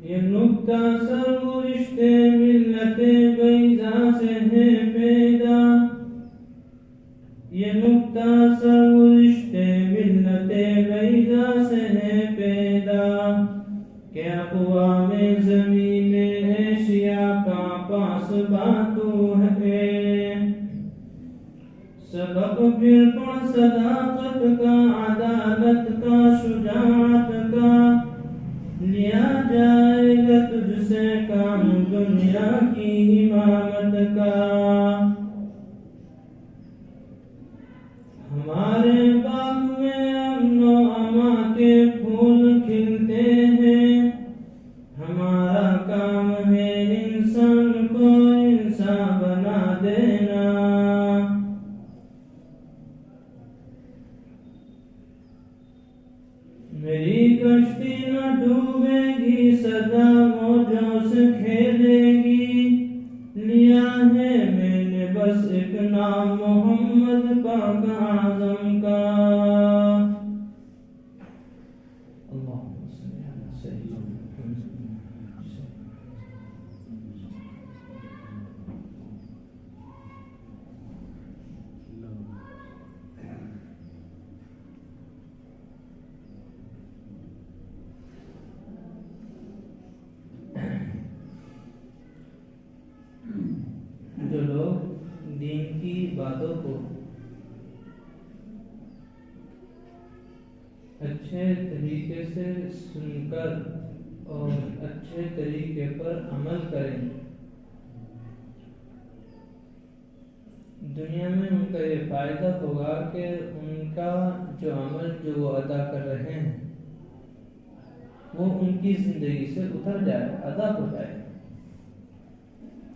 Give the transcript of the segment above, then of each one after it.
یہ نکتہ سرگزشت ملت بیضا سے ہے پیدا، یہ نکتہ سرگزشت ملت بیضا سے ہے پیدا، کہ اقوام زمین ایشیا کا پاس باتو ہے، سبق پھر پڑھ صداقت کا، عدالت کا، شجاعت کا، لیا جائے گا تجھ سے کام دنیا کی امامت کا۔ ہمارے باغ میں امن و امان کے پھول کھلتے ہیں، ہمارا کام ہے انسان کو انسان بنا دینا۔ میری کشتی نہ ڈوبے گی، سدا موجوں سے کھیلے گی، لیا ہے میں نے بس ایک نام محمد پاک اعظم کا۔ اللہم صلی علی سیدنا جو لوگ دین کی باتوں کو اچھے طریقے سے سن کر اور اچھے طریقے پر عمل کریں، دنیا میں ان کا یہ فائدہ ہوگا کہ ان کا جو عمل جو وہ ادا کر رہے ہیں وہ ان کی زندگی سے اتر جائے، ادا ہو جائے،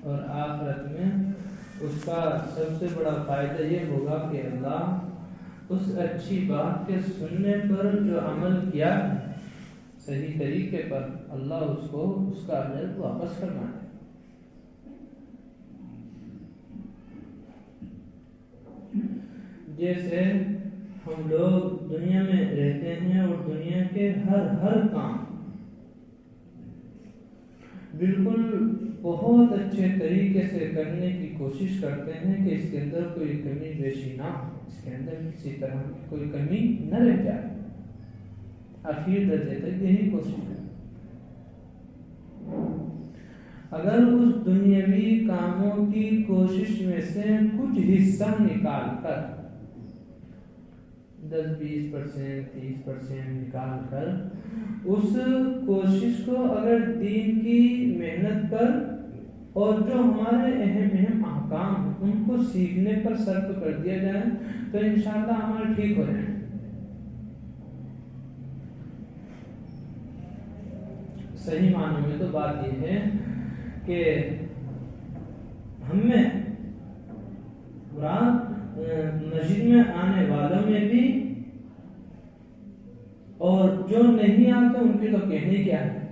اور آخرت میں اس کا سب سے بڑا فائدہ یہ ہوگا کہ اللہ اس اچھی بات کے سننے پر جو عمل کیا صحیح طریقے پر، اللہ اس کو اس کا اجر واپس فرما دے۔ جیسے ہم لوگ دنیا میں رہتے ہیں اور دنیا کے ہر کام بالکل بہت اچھے طریقے سے کرنے کی کوشش کرتے ہیں کہ اس کے اندر کوئی کمی بیشی نہ ہو، اس کے اندر کسی طرح کی کوئی کمی نہ رہ جائے، آخر درجے تک یہی کوشش ہے۔ اگر اس دنیاوی کاموں کی کوشش میں سے کچھ حصہ نکال کر 10-20%، 30% نکال کر اس کوشش کو اگر دین کی محنت پر اور جو ہمارے اہم احکام ہیں ان کو سیکھنے پر صرف کر دیا جائے تو انشاءاللہ عمل ٹھیک ہو جائے۔ صحیح معنوں میں تو بات یہ ہے کہ ہم میں مسجد میں آنے والوں میں بھی اور جو نہیں آتے ان کی تو کہنے کیا ہے،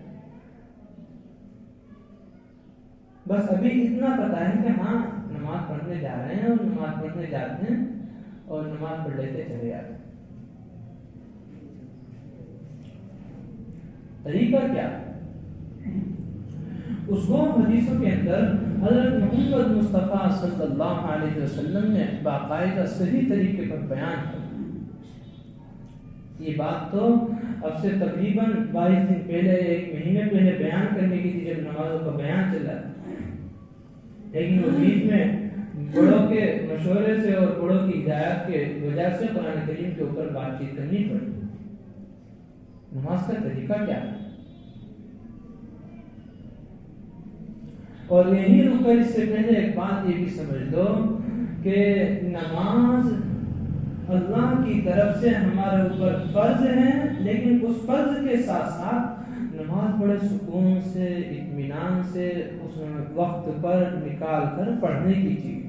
بس ابھی اتنا پتا ہے کہ ہاں نماز پڑھنے جا رہے ہیں اور نماز پڑھنے جاتے ہیں اور نماز پڑھ لیتے چلے جاتے ہیں۔ طریقہ کیا ہے؟ اس کو حدیثوں کے اندر حضرت محمد مصطفیٰ صلی اللہ علیہ وسلم نے باقاعدہ صحیح طریقے پر بیان کیا۔ یہ بات تو اب سے تقریباً 22 دن پہلے، 1 مہینے پہلے بیان کرنے کی تھی جب نمازوں کا بیان چل رہا تھا، لیکن وہ بیچ میں بڑوں کے مشورے سے اور بڑوں کی ہدایت کے وجہ سے قرآن کریم کے اوپر بات چیت کرنی پڑی۔ نماز کا طریقہ کیا ہے؟ اور یہی رک کر اس سے پہلے ایک بات یہ بھی سمجھ لو کہ نماز اللہ کی طرف سے ہمارے اوپر فرض ہے، لیکن اس فرض کے ساتھ ساتھ نماز بڑے سکون سے، اطمینان سے اس وقت پر نکال کر پڑھنے کی چیز۔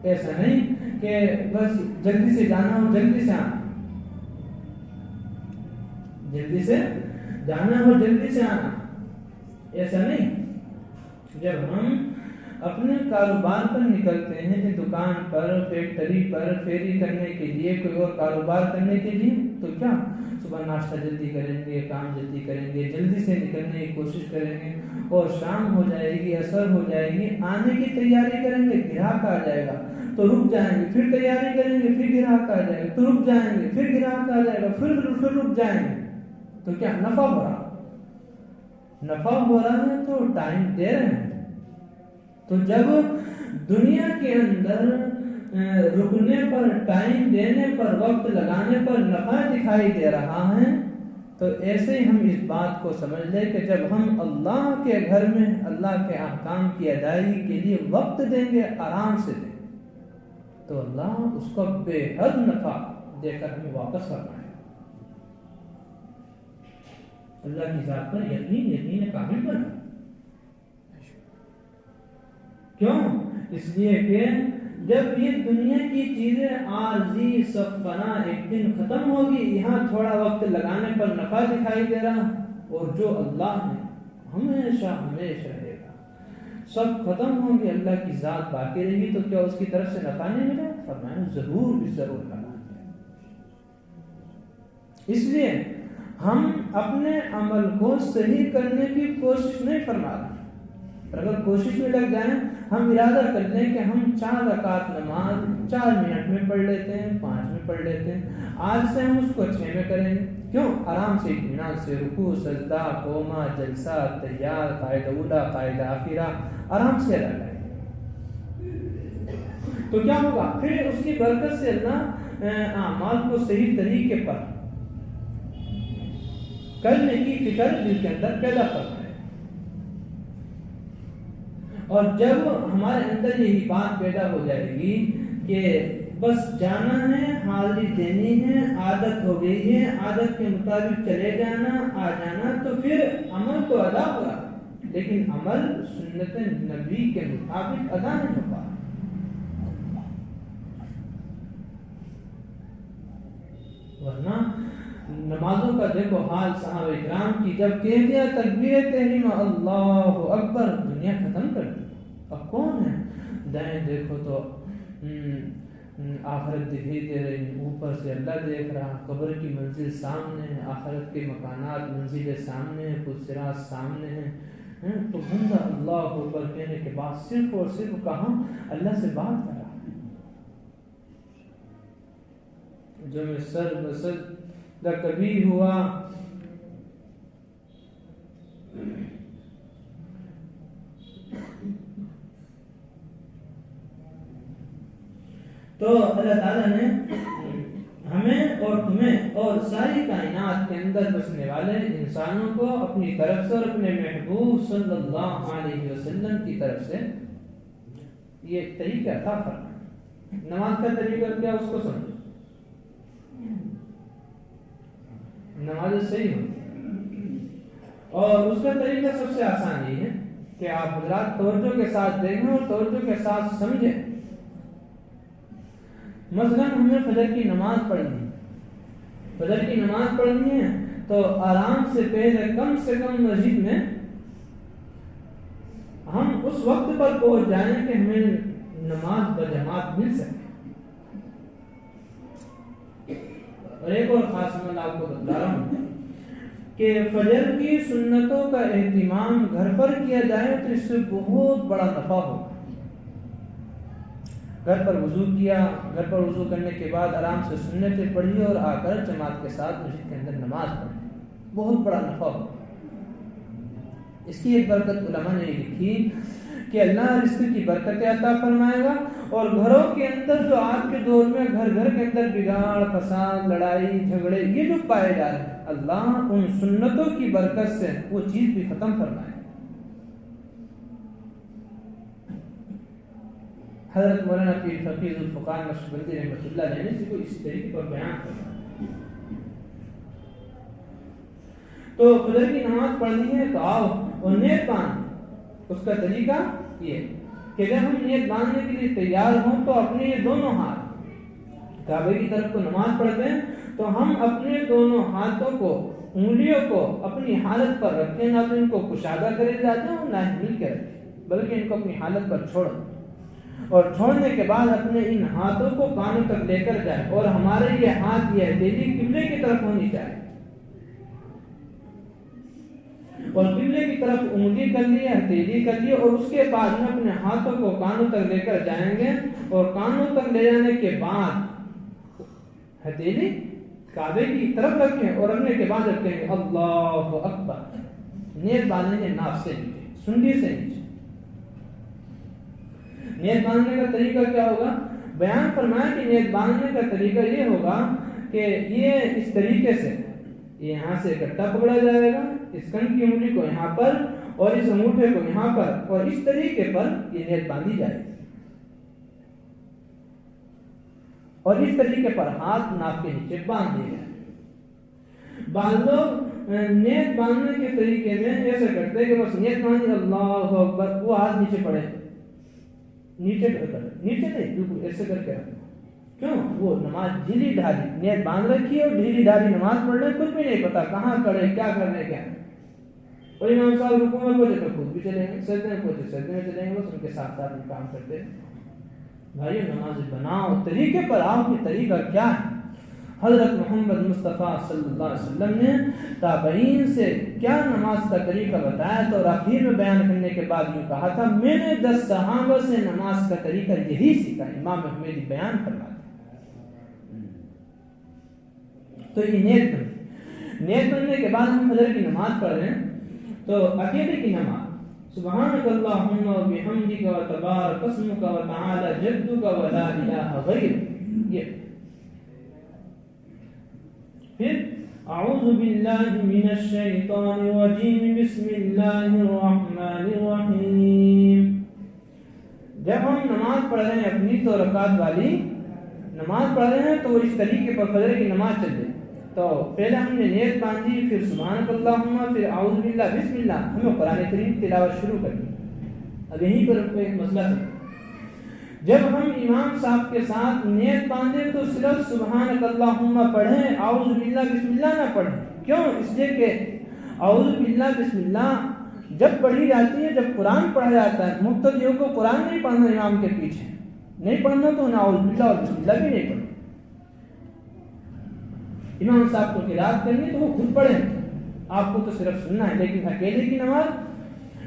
ایسا نہیں کہ بس جلدی سے جانا ہو جلدی سے آنا، جلدی سے جانا ہو جلدی سے آنا، ایسا نہیں۔ جب ہم اپنے کاروبار پر نکلتے ہیں، دکان پر، فیکٹری پر، فیری کرنے کے لیے، کوئی اور کاروبار کرنے کے لیے، تو کیا صبح ناشتہ جلدی کریں گے، کام جلدی کریں گے، جلدی سے نکلنے کی کوشش کریں گے، اور شام ہو جائے گی، عصر ہو جائے گی، آنے کی تیاری کریں گے، گراہک آ جائے گا تو رک جائیں گے، پھر تیاری کریں گے، پھر گراہک آ جائے گا تو رک جائیں گے، پھر گراہک آ جائے گا، پھر رک جائیں گے، تو کیا نفع ہو رہا ہے، تو ٹائم دے رہے ہیں۔ تو جب دنیا کے اندر رکنے پر، ٹائم دینے پر، وقت لگانے پر نفع دکھائی دے رہا ہے، تو ایسے ہی ہم اس بات کو سمجھ لیں کہ جب ہم اللہ کے گھر میں اللہ کے احکام کی ادائیگی کے لیے وقت دیں گے، آرام سے دیں گے، تو اللہ اس کو بے حد نفع دے کر ہمیں واپس فرمائے۔ اللہ کی ذات پر یقین کامل بنا۔ کیوں؟ اس لیے کہ جب یہ دنیا کی چیزیں عارضی سب فنا ایک دن ختم ہوگی، یہاں تھوڑا وقت لگانے پر نفع دکھائی دے رہا، اور جو اللہ ہے ہمیشہ رہے گا، سب ختم ہوں گے، اللہ کی ذات باقی رہے گی، تو کیا اس کی طرف سے نفع نہیں ملے؟ فرمایا ضرور لگا۔ اس لیے ہم اپنے عمل کو صحیح کرنے کی کوشش نہیں فرما رہے، اگر کوشش میں لگ جائیں، ہم ارادہ کر لیں کہ ہم 4 رکعت نماز 4 منٹ میں پڑھ لیتے ہیں، 5 میں پڑھ لیتے ہیں، آج سے ہم اس کو 6 میں کریں گے۔ کیوں؟ آرام سے، اطمینان سے، رکوع، سجدہ، قومہ، جلسہ، تحیات، قاعدہ اولا، قاعدہ آخرہ، آرام سے ادا کریں گے، تو کیا ہوگا؟ پھر اس کی برکت سے اللہ اعمال کو صحیح طریقے پر کرنے کی فکر دل کے اندر پیدا کرتا ہے، اور جب ہمارے اندر یہی بات پیدا ہو جائے گی کہ بس جانا ہے، حاضری دینی ہے، عادت ہو گئی ہے، عادت کے مطابق چلے جانا، آ جانا، تو پھر عمل تو ادا ہوگا، لیکن عمل سنت نبی کے مطابق ادا نہیں ہوگا۔ ورنہ نمازوں کا دیکھو حال صحابہ اکرام کی، جب کہہ دیا تکبیر تحریمہ اللہ اکبر، دنیا ختم کر دی۔ اب کون ہے؟ دائیں دیکھو تو آخرت دکھائی دے رہی، اوپر سے اللہ دیکھ رہا، قبر کی منزل سامنے ہے، آخرت کے مکانات منزلیں سامنے ہیں، صراط سامنے ہیں، تو بندہ اللہ اکبر کہنے کے بعد صرف اور صرف کہاں اللہ سے بات کر رہا ہے، جو میں سر بسجدہ کبھی ہوا، تو اللہ تعالیٰ نے ہمیں اور تمہیں اور ساری کائنات کے اندر بسنے والے انسانوں کو اپنی طرف سے اور اپنے محبوب صلی اللہ علیہ وسلم کی طرف سے یہ طریقہ عطا فرمایا۔ نماز کا طریقہ کیا، اس کو سمجھو، نماز صحیح ہوتی، اور اس کا طریقہ سب سے آسان یہ ہے کہ آپ حضرات توجہ کے ساتھ دیکھیں اور توجہ کے ساتھ سمجھیں۔ مثلا ہمیں فجر کی نماز پڑھنی ہے تو آرام سے پہلے کم سے کم مسجد میں ہم اس وقت پر پہنچ جائیں کہ ہمیں نماز بجماعت مل سکے۔ اور ایک اور خاص میں آپ کو بتا رہا ہوں کہ فجر کی سنتوں کا اہتمام گھر پر کیا جائے تو اس سے بہت بڑا نفع ہوگا۔ گھر پر وضو کیا، گھر پر وضو کرنے کے بعد آرام سے سنتیں پڑھی اور آ کر جماعت کے ساتھ مسجد کے اندر نماز پڑھی، بہت بڑا نفع ہوگا۔ اس کی ایک برکت علماء نے لکھی کہ اللہ رزق کی برکتیں عطا فرمائے گا، اور گھروں کے اندر جو آج کے دور میں گھر کے اندر بگاڑ، فساد، لڑائی جھگڑے یہ جو پائے جا رہے ہیں، اللہ ان سنتوں کی برکت سے وہ چیز بھی ختم فرمائے۔ حضرت مولانا پیر فقیہ ذوالفقار نقشبندی رحمۃ اللہ علیہ نے اس طریقے پر بیان کرا، تو فجر کی نماز پڑھنی ہے تو آؤ اور نیت باندھ۔ اس کا طریقہ یہ کہ جب ہم نیت باندھنے کے لیے تیار ہوں تو اپنے یہ دونوں ہاتھ کعبے کی طرف کو نماز پڑھتے ہیں تو ہم اپنے دونوں ہاتھوں کو، انگلیوں کو اپنی حالت پر رکھیں، نہ تو ان کو کشادہ کرے جاتے ہیں اور نہ ہی مل کے رکھیں، بلکہ ان کو اپنی حالت پر چھوڑو، اور چھوڑنے کے بعد اپنے ان ہاتھوں کو کانوں تک لے کر جائے، اور ہمارے یہ ہاتھ یہ ہتھیلی قبلے کی طرف ہونی چاہیے، اور قبلے کی طرف انگلی کر لی، ہتھیلی کر لی، اور اس کے بعد میں اپنے ہاتھوں کو کانوں تک لے کر جائیں گے، اور کانوں تک لے جانے کے بعد ہتھیلی کعبے کی طرف رکھیں، اور رکھنے کے بعد رکھیں گے اللہ اکبر، نیت باندھیں گے ناف سے نیچے، سنڈی سے نیچے۔ نیت باندھنے کا طریقہ کیا ہوگا؟ بیان فرمایا کہ نیت باندھنے کا طریقہ یہ ہوگا کہ یہ اس طریقے سے یہاں سے اکٹھا پکڑا جائے گا، اس کن کی انگلی کو یہاں پر اور اس انگوٹھے کو یہاں پر، اور اس طریقے پر یہ نیت باندھی جائے گی، اور اس طریقے پر ہاتھ ناف کے نیچے باندھ دیے جائے۔ بعض لوگ نیت باندھنے کے طریقے میں ایسے کرتے کہ بس نیت باندھی اللہ اکبر، وہ ہاتھ نیچے پڑے، نیچے نہیں، بالکل ایسے کر کے رکھنا۔ کیوں؟ وہ نماز ڈھیلی ڈھالی، نیت باندھ رکھی اور ڈھیلی ڈھالی نماز پڑھ رہے، کچھ بھی نہیں پتا کہاں کھڑے، کیا کرنے کیا، اور امام صاحب رکوع میں پہنچے تو خود بھی چلیں گے، سجدے میں پہنچے سجدے میں چلیں گے، بس ان کے ساتھ ساتھ بھی کام کرتے ہیں۔ بھائیو نماز بناؤ، طریقے پر آؤ کہ طریقہ کیا ہے۔ حضرت محمد مصطفیٰ صلی اللہ علیہ وسلم نے تابعین سے کیا نماز کا طریقہ بتایا تھا، اور آخر میں بیان کرنے کے بعد یہ کہا تھا میں نے 10 صحابہ سے نماز کا طریقہ یہی سیکھا۔ امام احمدی بیان فرماتے تو یہ نیت بننے کے بعد ہم فجر کی نماز پڑھ رہے ہیں، تو عقیدے کی نماز سبحانک اللہم و بحمدک و تبارک اسمک و تعالی جدک و لا الہ غیرک، یہ پھر اعوذ باللہ من الشیطان الرجیم بسم اللہ الرحمن الرحیم۔ جب ہم نماز پڑھ رہے ہیں اپنی تو رکعت والی نماز پڑھ رہے ہیں تو وہ اس طریقے پر فجر کی نماز چل رہی، تو پہلے ہم نے نیت باندھی، پھر سبحانک اللہم، پھر اعوذ باللہ، بسم اللہ، ہمیں قرآن کریم تلاوت شروع کرنی۔ اب یہیں پر ایک مسئلہ ہے، جب ہم امام صاحب کے ساتھ نیت باندھے تو صرف سبحانک اللہم پڑھیں، اعوذ باللہ بسم اللہ نہ پڑھیں۔ کیوں؟ اس لیے کہ اعوذ باللہ بسم اللہ جب پڑھی جاتی ہے، جب قرآن پڑھا جاتا ہے، مقتدیوں کو قرآن نہیں پڑھنا امام کے پیچھے، نہیں پڑھنا تو اعوذ باللہ اور بسم اللہ بھی نہیں پڑھنا۔ امام صاحب کو قرات کرنی تو وہ خود پڑھیں، آپ کو تو صرف سننا ہے، لیکن اکیلے کی نماز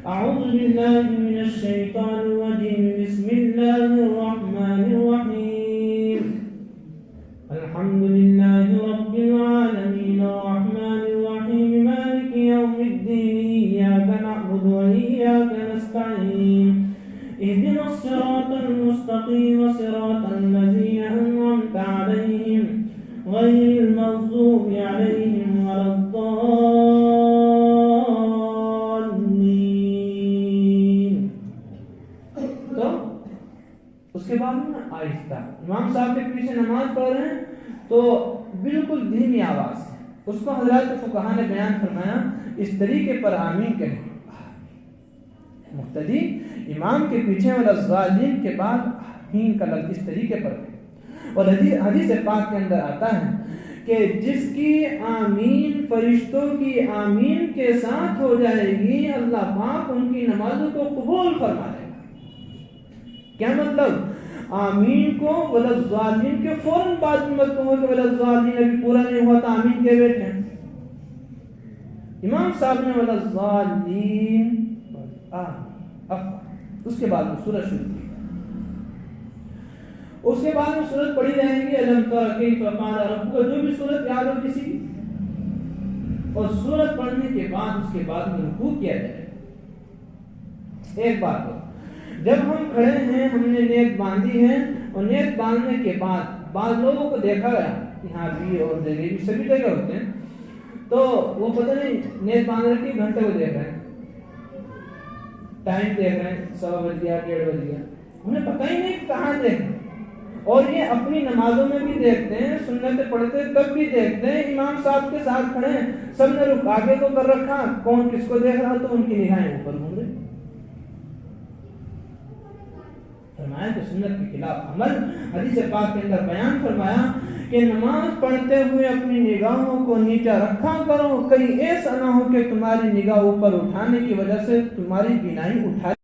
اعوذ باللہ من الشیطان الرجیم بسم اللہ الرحمن الرحیم الحمدللہ رب العالمین الرحمن الرحیم مالک یوم الدین ایاک نعبد و ایاک نستعین اهدنا الصراط المستقیم صراط الذین انعمت علیہم غیر المغضوب علیہم ولا الضالین۔ تو اس کے بعد میں آہستہ امام صاحب کے پیچھے نماز پڑھ رہے ہیں تو بالکل دھیمی آواز سے، اس کو حضرات فقہا نے بیان فرمایا اس طریقے پر آمین کہیں، مقتدی امام کے پیچھے والا الضالین کے بعد آمین کا لفظ اس طریقے پر ہے۔ اور حدیث پاک کے اندر آتا ہے کہ جس کی آمین فرشتوں کی آمین کے ساتھ ہو جائے گی، اللہ پاک ان کی نمازوں کو قبول فرما لے گا۔ کیا مطلب؟ آمین کو وللضالین کے فوراً بعد میں مت کہو کہ وللضالین ابھی پورا نہیں ہوا تو آمین کے بیٹھے ہیں۔ امام صاحب نے وللضالین اس کے بعد میں سورۃ شروع کی، اس کے بعد میں سورت پڑھی جائیں گی الم تر کیف فعل ربک، جو بھی سورت یاد ہو کسی کی، اور سورت پڑھنے کے بعد اس کے بعد میں رکوع کیا جائے۔ ایک بات ہو، جب ہم کھڑے ہیں، ہم نے نیت باندھی ہے، اور نیت باندھنے کے بعد بعض لوگوں کو دیکھا گیا یہاں بھی اور جگہ بھی سبھی جگہ ہوتے ہیں، تو وہ پتہ نہیں نیت باندھ رکھی گھنٹے کو دیکھ رہے ہیں، ٹائم دیکھ رہے ہیں، 1:15 بج گیا 1:30 بج گیا، انہیں پتہ ہی نہیں کہاں دیکھیں، اور یہ اپنی نمازوں میں بھی دیکھتے ہیں، سنتیں پڑھتے تب بھی دیکھتے ہیں، امام صاحب کے ساتھ کھڑے ہیں، سب نے رخ آگے کو کر رکھا، کون کس کو دیکھ رہا تو ان کی نگاہیں اوپر گھوم رہی۔ فرمایا کہ سنت کے خلاف عمل، حدیث پاک کے اندر بیان فرمایا کہ نماز پڑھتے ہوئے اپنی نگاہوں کو نیچا رکھا کرو، کہیں ایسا نہ ہو کہ تمہاری نگاہ اوپر اٹھانے کی وجہ سے تمہاری بینائی اٹھا